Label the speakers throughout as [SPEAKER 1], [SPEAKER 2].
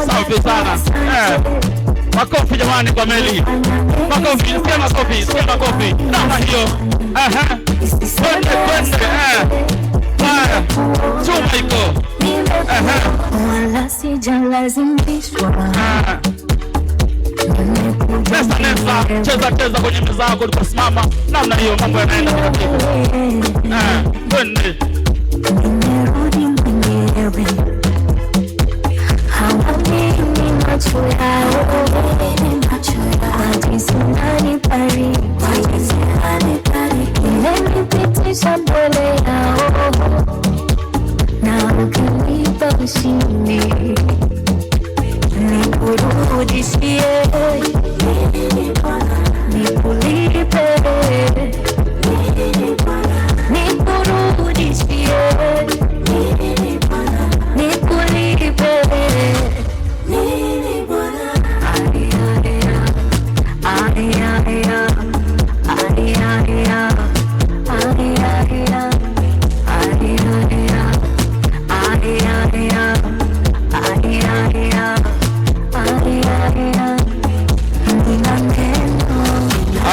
[SPEAKER 1] Safi sana. Makofi jamani kwa Meli. Makofi, sikia makofi, sikia makofi. Namna hiyo. Twende. Chuma iko.
[SPEAKER 2] Wala sijalazimishwa.
[SPEAKER 1] Nesa, cheza kwenye meza yako ukasimama. Namna hiyo mambo yanaenda taratibu. Twende.
[SPEAKER 2] Nimerudi mwenyewe. Hawamini macho yao. Wajisi unanipari. Umenipitisha mbele yao. Na ukinipa ushindi. Nikurudishie. Nikulipe. Nikurudishie. Nikulipe.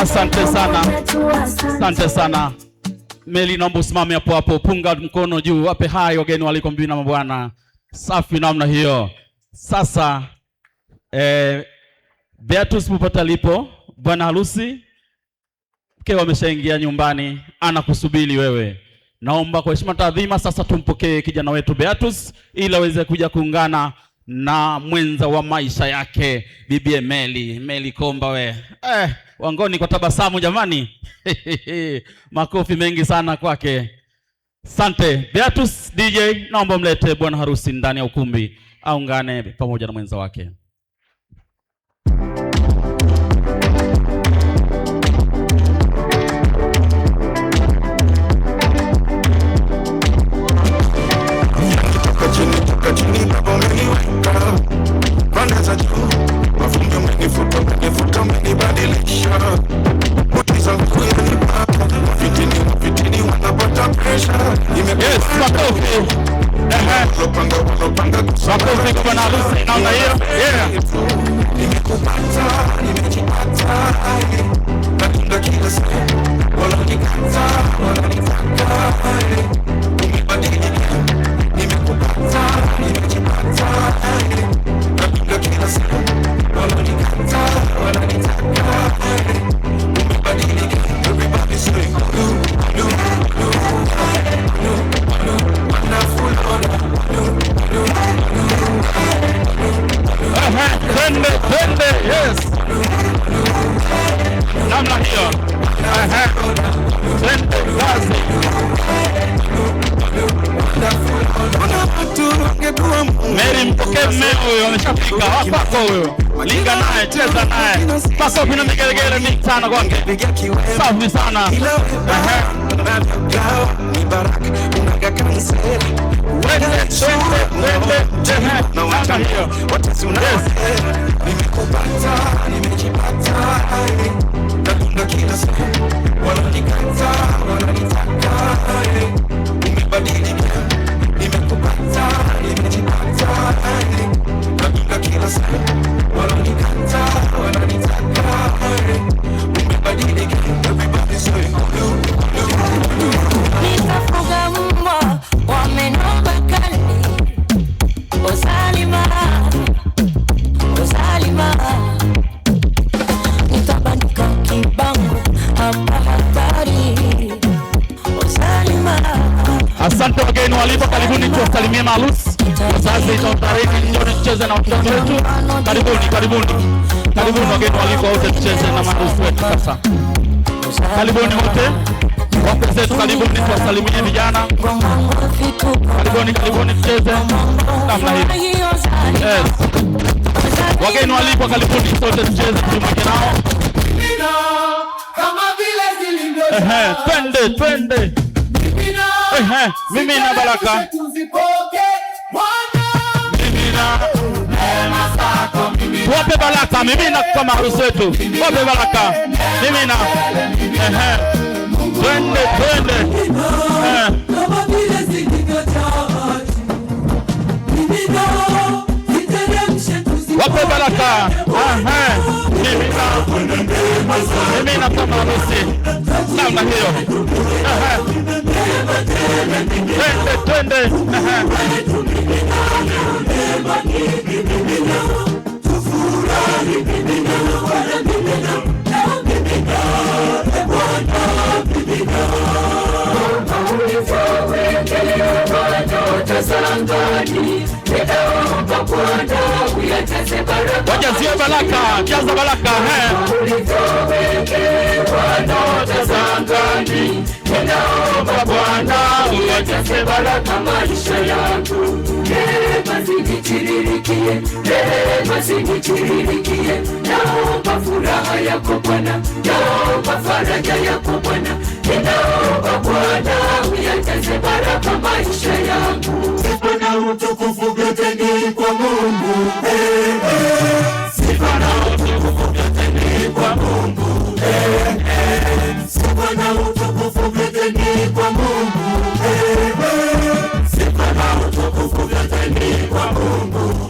[SPEAKER 1] Asante sana. Asante sana. Meli, naomba usimame hapo hapo. Punga mkono juu. Wape hai wageni waliko mbibi na mabwana. Safi namna hiyo. Sasa Beatus popote alipo, bwana harusi mkeo ameshaingia nyumbani, anakusubiri wewe. Naomba kwa heshima taadhima sasa tumpokee kijana wetu Beatus ili aweze kuja kuungana na mwenza wa maisha yake bibi Meli. Meli Komba we. Wangoni kwa tabasamu jamani. Makofi mengi sana kwake. Asante. Beatus DJ, naomba mlete bwana harusi ndani ya ukumbi aungane pamoja na mwenza wake. Yes, makofi. Makofi kwa bwana harusi namna hiyo. Yeah. Twende, yes. Namna hiyo. Twende kazi. Meli, mpokee mmeo huyo, ameshafika. Wapako huyo. Linga naye, cheza naye. Makofi na migelegele mingi sana kwake. Safi sana. Asante wageni walipo, karibuni tuwasalimie maharusi. Sasa itawabariki njoni tucheze na watoto wetu. Karibuni wageni walipo wote tucheze na maharusi wetu sasa. Karibuni wote. Wake zetu karibuni tuwasalimie vijana. Karibuni tucheze namna hii. Yes. Wageni walipo karibuni sote tucheze pamoja nao. Kama vile zilivyo. Twende. Mimi na baraka. Wape baraka, mimi na kama harusi wetu. Wape baraka. Mimi na. Twende. Kama vile zilivyo chaji. Mimi na. Niteremshe wape baraka. Mimina kama harusi namna hiyo. Twende. Wajazie baraka, jaza baraka. Ninaomba Bwana uyajaze baraka maisha yangu. Rehema zinitiririkie, rehema zinitiririkie. Naomba furaha yako Bwana, naomba faraja yako Bwana. Ninaomba Bwana uyajaze baraka maisha yangu. Sifa na utukufu vyote ni kwa Mungu. Sifa na utukufu vyote ni kwa Mungu. Sifa na utukufu vyote ni kwa Mungu. Sifa na utukufu vyote ni kwa Mungu.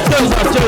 [SPEAKER 2] Cheza